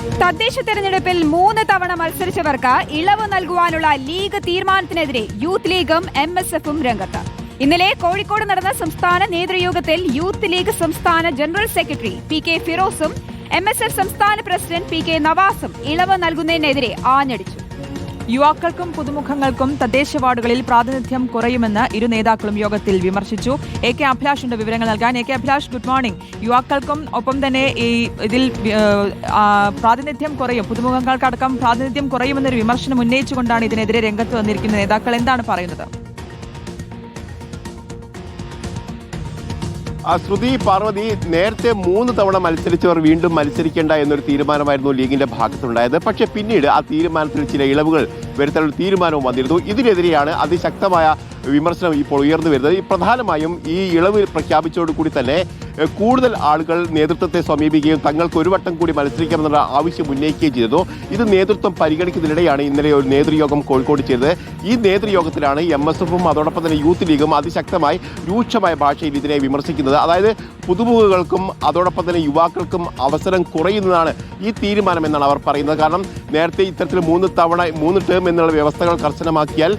തദ്ദേശ തെരഞ്ഞെടുപ്പിൽ 3 തവണ മത്സരിച്ചവർക്ക് ഇളവ് നൽകുവാനുള്ള ലീഗ് തീരുമാനത്തിനെതിരെ യൂത്ത് ലീഗും MSFും രംഗത്ത്. ഇന്നലെ കോഴിക്കോട് നടന്ന സംസ്ഥാന നേതൃയോഗത്തിൽ യൂത്ത് ലീഗ് സംസ്ഥാന ജനറൽ സെക്രട്ടറി PK ഫിറോസും MSF സംസ്ഥാന പ്രസിഡന്റ് PK നവാസും ഇളവ് നൽകുന്നതിനെതിരെ ആഞ്ഞടിച്ചു. യുവാക്കൾക്കും പുതുമുഖങ്ങൾക്കും തദ്ദേശ വാർഡുകളിൽ പ്രാതിനിധ്യം കുറയുമെന്ന് ഇരു നേതാക്കളും യോഗത്തിൽ വിമർശിച്ചു. AK അഭിലാഷിന്റെ വിവരങ്ങൾ നൽകാൻ. AK Abhilash, good morning. യുവാക്കൾക്കും ഒപ്പം തന്നെ ഇതിൽ പ്രാതിനിധ്യം കുറയും, പുതുമുഖങ്ങൾക്കടക്കം പ്രാതിനിധ്യം കുറയുമെന്നൊരു വിമർശനം ഉന്നയിച്ചുകൊണ്ടാണ് ഇതിനെതിരെ രംഗത്ത് വന്നിരിക്കുന്ന നേതാക്കൾ. എന്താണ് പറയുന്നത്? ശ്രുതി, പാർവതി, നേരത്തെ 3 തവണ മത്സരിച്ചവർ വീണ്ടും മത്സരിക്കേണ്ട എന്നൊരു തീരുമാനമായിരുന്നു ലീഗിന്റെ ഭാഗത്തുണ്ടായത്. പക്ഷേ പിന്നീട് ആ തീരുമാനത്തിൽ ചില ഇളവുകൾ വരുത്താനുള്ള തീരുമാനവും വന്നിരുന്നു. ഇതിനെതിരെയാണ് അതിശക്തമായ വിമർശനം ഇപ്പോൾ ഉയർന്നു വരുന്നത്. പ്രധാനമായും ഈ ഇളവ് പ്രഖ്യാപിച്ചതോടുകൂടി തന്നെ കൂടുതൽ ആളുകൾ നേതൃത്വത്തെ സമീപിക്കുകയും തങ്ങൾക്ക് ഒരു വട്ടം കൂടി മത്സരിക്കാമെന്നുള്ള ആവശ്യം ഉന്നയിക്കുകയും ചെയ്തു. ഇത് നേതൃത്വം പരിഗണിക്കുന്നതിനിടെയാണ് ഇന്നലെ ഒരു നേതൃയോഗം കോഴിക്കോട് ചെയ്തത്. ഈ നേതൃയോഗത്തിലാണ് MSFും അതോടൊപ്പം തന്നെ യൂത്ത് ലീഗും അതിശക്തമായി രൂക്ഷമായ ഭാഷയിൽ ഇതിനെ വിമർശിക്കുന്നത്. അതായത് പുതുമുഖങ്ങൾക്കും അതോടൊപ്പം തന്നെ യുവാക്കൾക്കും അവസരം കുറയുന്നതാണ് ഈ തീരുമാനം എന്നാണ് അവർ പറയുന്നത്. കാരണം നേരത്തെ ഇത്തരത്തിൽ 3 ടേം എന്നുള്ള വ്യവസ്ഥകൾ കർശനമാക്കിയാൽ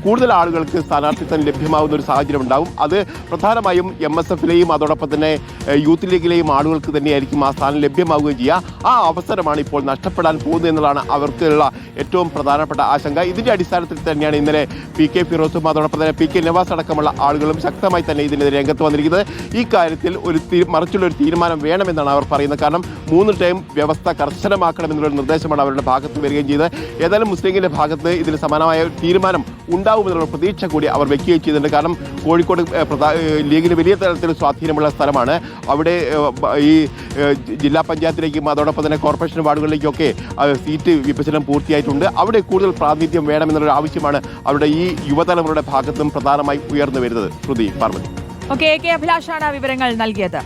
കൂടുതൽ ആളുകൾക്ക് സ്ഥാനാർത്ഥിത്വം ലഭ്യമാകുന്ന ഒരു സാഹചര്യം ഉണ്ടാവും. അത് പ്രധാനമായും MSFിലെയും അതോടൊപ്പം തന്നെ യൂത്ത് ലീഗിലെയും ആളുകൾക്ക് തന്നെയായിരിക്കും ആ സ്ഥാനം ലഭ്യമാവുകയും ചെയ്യുക. ആ അവസരമാണ് ഇപ്പോൾ നഷ്ടപ്പെടാൻ പോകുന്നത് എന്നുള്ളതാണ് അവർക്കുള്ള ഏറ്റവും പ്രധാനപ്പെട്ട ആശങ്ക. ഇതിന്റെ അടിസ്ഥാനത്തിൽ തന്നെയാണ് ഇന്നലെ PK ഫിറോസും അതോടൊപ്പം തന്നെ PK നവാസ് അടക്കമുള്ള ആളുകളും ശക്തമായി തന്നെ ഇതിനെതിരെ രംഗത്ത് വന്നിരിക്കുന്നത്. ഈ കാര്യത്തിൽ മറിച്ചുള്ള ഒരു തീരുമാനം വേണമെന്നാണ് അവർ പറയുന്നത്. കാരണം 3 ടൈം വ്യവസ്ഥ കർശനമാക്കണമെന്നുള്ള നിർദ്ദേശമാണ് അവരുടെ ഭാഗത്ത് വരികയും ചെയ്തത്. ഏതായാലും മുസ്ലിം ലീഗിന്റെ ഭാഗത്ത് ഇതിന് സമാനമായ തീരുമാനം ഉണ്ടാവുമെന്നുള്ള പ്രതീക്ഷ കൂടി അവർ വെക്കുകയും ചെയ്തിട്ടുണ്ട്. കാരണം കോഴിക്കോട് ലീഗിന് വലിയ തരത്തിൽ സ്വാധീനമുള്ള സ്ഥലമാണ്. അവിടെ ഈ ജില്ലാ പഞ്ചായത്തിലേക്കും അതോടൊപ്പം തന്നെ കോർപ്പറേഷൻ വാർഡുകളിലേക്കൊക്കെ സീറ്റ് വിഭജനം പൂർത്തിയായിട്ടുണ്ട്. അവിടെ കൂടുതൽ പ്രാതിനിധ്യം വേണമെന്നുള്ള ആവശ്യമാണ് അവിടെ ഈ യുവതലമുറയുടെ ഭാഗത്തും പ്രധാനമായി ഉയർന്നു വരുന്നത്. ശ്രുതി, പാർവതി. AK അഭിലാഷാണ് വിവരങ്ങൾ നൽകിയത്.